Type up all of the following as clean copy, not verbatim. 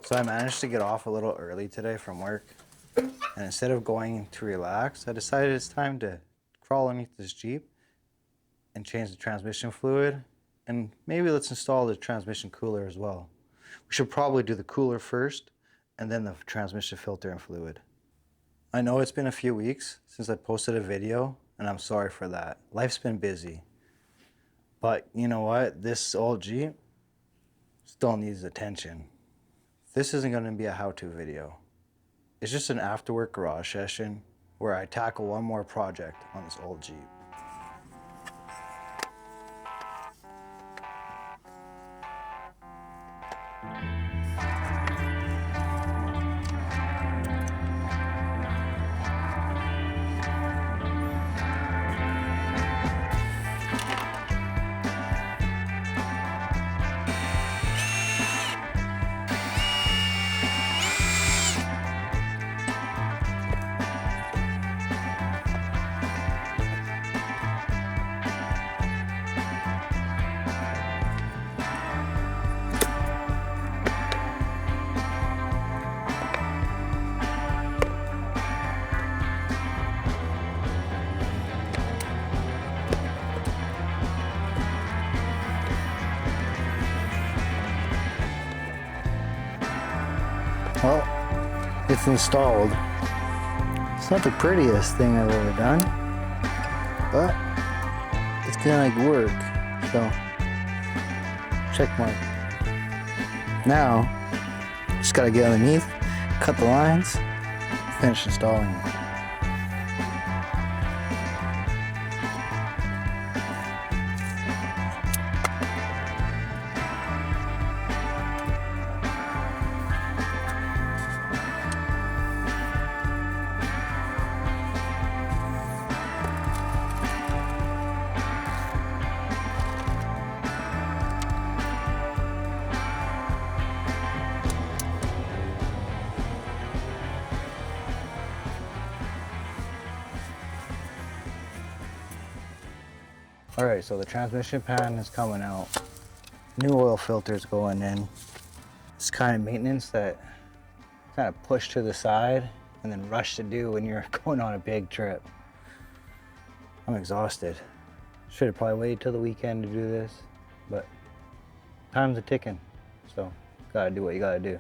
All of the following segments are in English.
So I managed to get off a little early today from work, and instead of going to relax, I decided it's time to crawl underneath this Jeep and change the transmission fluid, and maybe let's install the transmission cooler as well. We should probably do the cooler first and then the transmission filter and fluid. I know it's been a few weeks since I posted a video, and I'm sorry for that. Life's been busy. But you know what? This old Jeep still needs attention. This isn't going to be a how-to video. It's just an after-work garage session where I tackle one more project on this old Jeep. Well, it's installed. It's not the prettiest thing I've ever done, but it's gonna work, so check mark. Now, just gotta get underneath, cut the lines, finish installing it. Alright, so the transmission pan is coming out. New oil filter's going in. It's kind of maintenance that kind of push to the side and then rush to do when you're going on a big trip. I'm exhausted. Should have probably waited till the weekend to do this, but time's a ticking, so gotta do what you gotta do.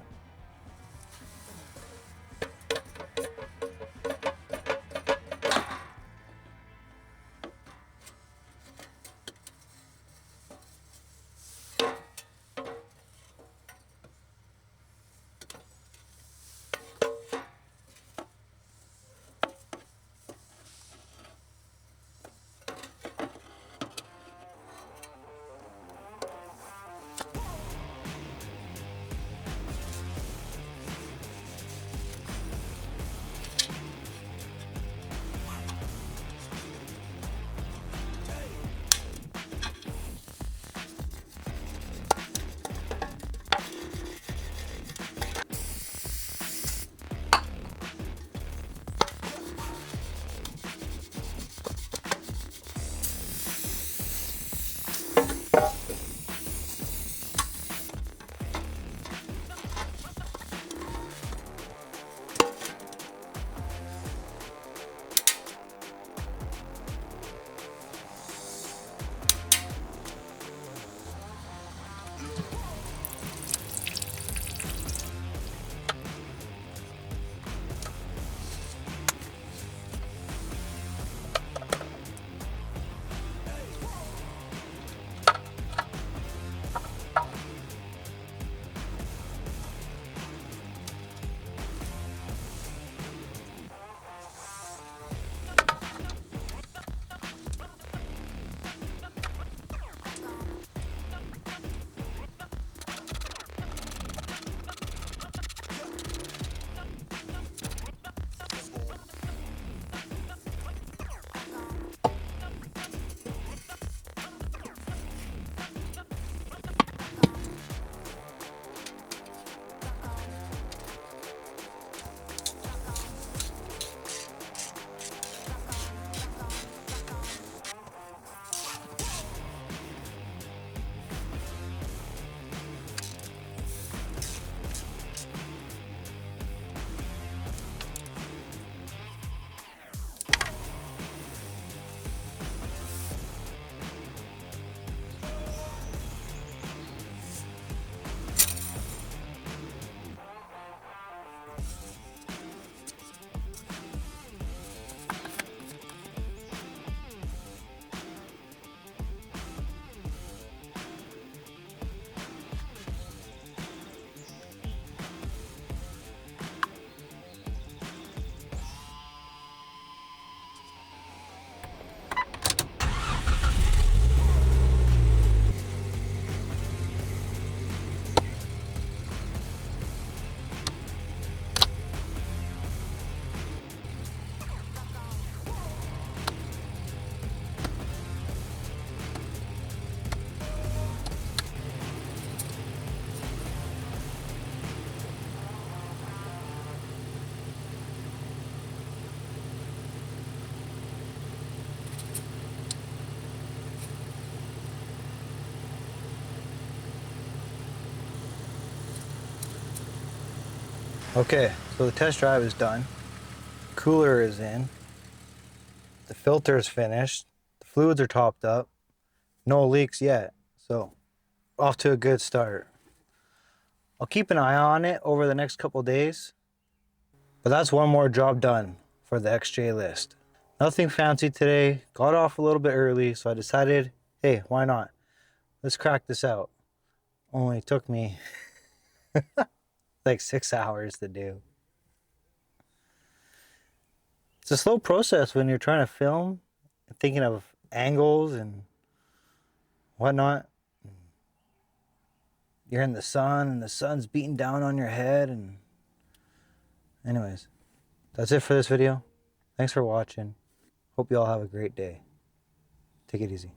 Okay, so the test drive is done. Cooler is in. The filter is finished. The fluids are topped up. No leaks yet. So off to a good start. I'll keep an eye on it over the next couple days. But that's one more job done for the XJ list. Nothing fancy today. Got off a little bit early, so I decided, hey, why not? Let's crack this out. Only took me like 6 hours to do. It's a slow process when you're trying to film, thinking of angles and whatnot. You're in the sun and the sun's beating down on your head. And anyways, that's it for this video. Thanks for watching. Hope you all have a great day. Take it easy.